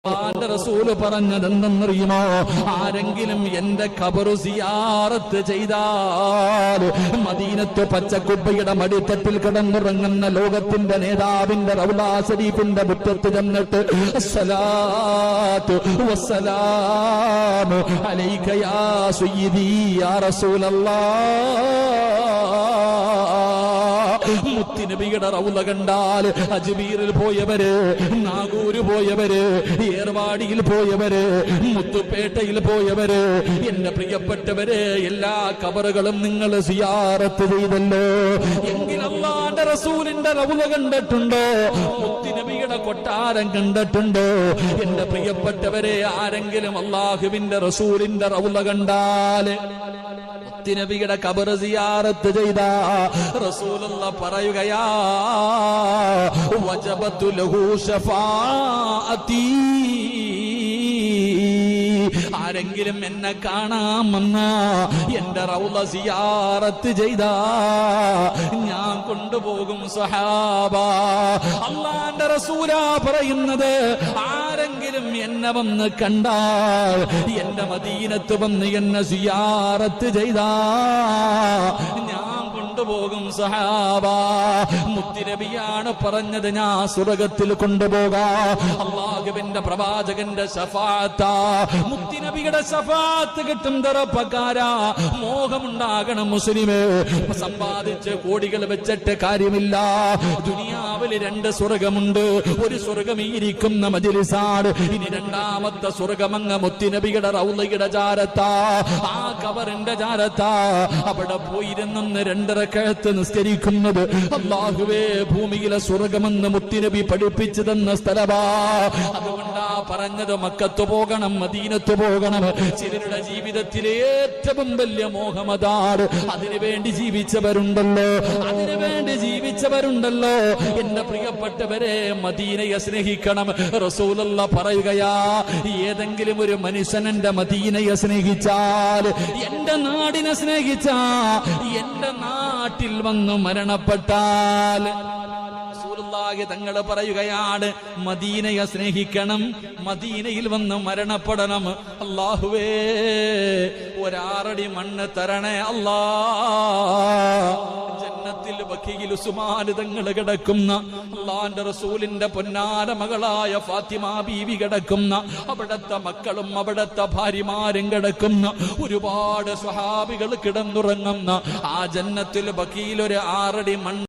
അല്ലാഹുവിന്റെ റസൂല് പറഞ്ഞതെന്തെന്നറിയുമോ? ആരെങ്കിലും എന്റെ ഖബർ സിയാറത്ത് ചെയ്താൽ മദീനത്ത് പച്ചക്കുപ്പയുടെ മടിത്തട്ടിൽ കിടന്നുറങ്ങുന്ന ലോകത്തിന്റെ നേതാവിന്റെ റൗളാ ശരീഫിന്റെ മുറ്റത്ത് ചെന്നിട്ട് അസ്സലാത്തു വസ്സലാമു അലൈക യാ സയ്യിദി യാ റസൂലല്ലാഹ്, മുത്തുനബിയുടെ റൗള കണ്ടാൽ അജ്മീറിൽ പോയവര്, നാഗൂര് പോയവര്, ഏർവാടിയിൽ പോയവര്, മുത്തുപേട്ടയിൽ പോയവര്, എന്റെ പ്രിയപ്പെട്ടവര്, എല്ലാ ഖബറുകളും നിങ്ങൾ സിയാറത്ത് ചെയ്തല്ലോ. എങ്കിൽ അല്ലാഹുവിന്റെ റസൂലിന്റെ റൗള കണ്ടിട്ടുണ്ടോ? മുത്തുനബിയുടെ കൊട്ടാരം കണ്ടിട്ടുണ്ടോ? എന്റെ പ്രിയപ്പെട്ടവരെ, ആരെങ്കിലും അല്ലാഹുവിന്റെ റസൂലിന്റെ റൗള കണ്ടാല് നബിയുടെ ഖബർ സിയാറത്ത് ചെയ്ത റസൂലുള്ളാഹ് പറയുകയാ, വജബതു ലഹു ശഫാഅതി. ആരെങ്കിലും എന്നെ കാണാമെന്ന എന്റെ റൗള സിയാറത്ത് ചെയ്ത ഞാൻ കൊണ്ടുപോകും സഹാബ. അല്ലാഹുവിന്റെ റസൂലാ പറയുന്നത്, ആരെങ്കിലും എന്നെ വന്ന് കണ്ടാൽ, എന്റെ മദീനത്ത് വന്ന് എന്നെ സിയാറത്ത് ചെയ്താ ഞാൻ കൊണ്ടുപോകും സഹാബ. മുത്തുനബിയാണ് പറഞ്ഞത്, ഞാൻ സ്വർഗ്ഗത്തിൽ കൊണ്ടുപോകാ. അല്ലാഹുവിന്റെ പ്രവാചകന്റെ ശഫാഅത്ത്, മുത്തുനബിയുടെ ശഫാഅത്ത് കിട്ടും തറപ്പക്കാരാ. മോഹമുണ്ടാകണം മുസ്ലിമേ. സമ്പാദിച്ച് കോടികൾ വെച്ചിട്ട് കാര്യമില്ല. ദുനിയാവിൽ രണ്ട് സ്വർഗമുണ്ട്. ഒരു സ്വർഗം ഇരിക്കുന്ന മജ്ലിസാണ്. ഇനി രണ്ടാമത്തെ സ്വർഗമങ്ങ് മുത്തുനബിയുടെ റൗളയുടെ ചാരത്താ, ആ ഖബറിന്റെ ചാരത്താ. അവിടെ പോയിരുന്നെന്ന് 2 റക്അത്ത് നിസ്കരിക്കുന്നത് അല്ലാഹുവേ ഭൂമിയിലെ സ്വർഗമെന്ന് മുത്തുനബി പഠിപ്പിച്ചു തന്ന സ്ഥലമാ. അതുകൊണ്ടാ പറഞ്ഞത്, മക്കത്ത് പോകണം, മദീനത്ത് പോകണം. ചിലരുടെ ജീവിതത്തിലെ ഏറ്റവും വലിയ മോഹമതാണ്. അതിനുവേണ്ടി ജീവിച്ചവരുണ്ടല്ലോ, അതിനുവേണ്ടി ജീവിച്ചവരുണ്ടല്ലോ. എന്റെ പ്രിയപ്പെട്ടവരെ, മദീനയെ സ്നേഹിക്കണം. റസൂലുള്ളാഹ് പറയുകയാ, ഏതെങ്കിലും ഒരു മനുഷ്യൻ എന്റെ മദീനയെ സ്നേഹിച്ചാൽ, എന്റെ നാടിനെ സ്നേഹിച്ചാ, എന്റെ നാട്ടിൽ വന്നു മരണപ്പെട്ടാൽ, റസൂലുള്ളാഹി തങ്ങൾ പറയുകയാണ്, മദീനയെ സ്നേഹിക്കണം, മദീനയിൽ വന്ന് മരണപ്പെടണം. അല്ലാഹുവേ, ഒരാറടി മണ്ണ് തരണേ അല്ലാ. ജന്നത്തിൽ ബഖീൽ ഉസ്മാൻ തങ്ങൾ കിടക്കുന്ന, അല്ലാഹുവിന്റെ റസൂലിന്റെ പൊന്നാര മകളായ ഫാത്തിമ ബീവി കിടക്കുന്ന, അവിടത്തെ മക്കളും അവിടത്തെ ഭാര്യമാരും കിടക്കുന്ന, ഒരുപാട് സ്വഹാബികൾ കിടന്നുറങ്ങുന്ന ആ ജന്നത്തിൽ ബഖീൽ ഒരു 6 അടി മണ്ണ്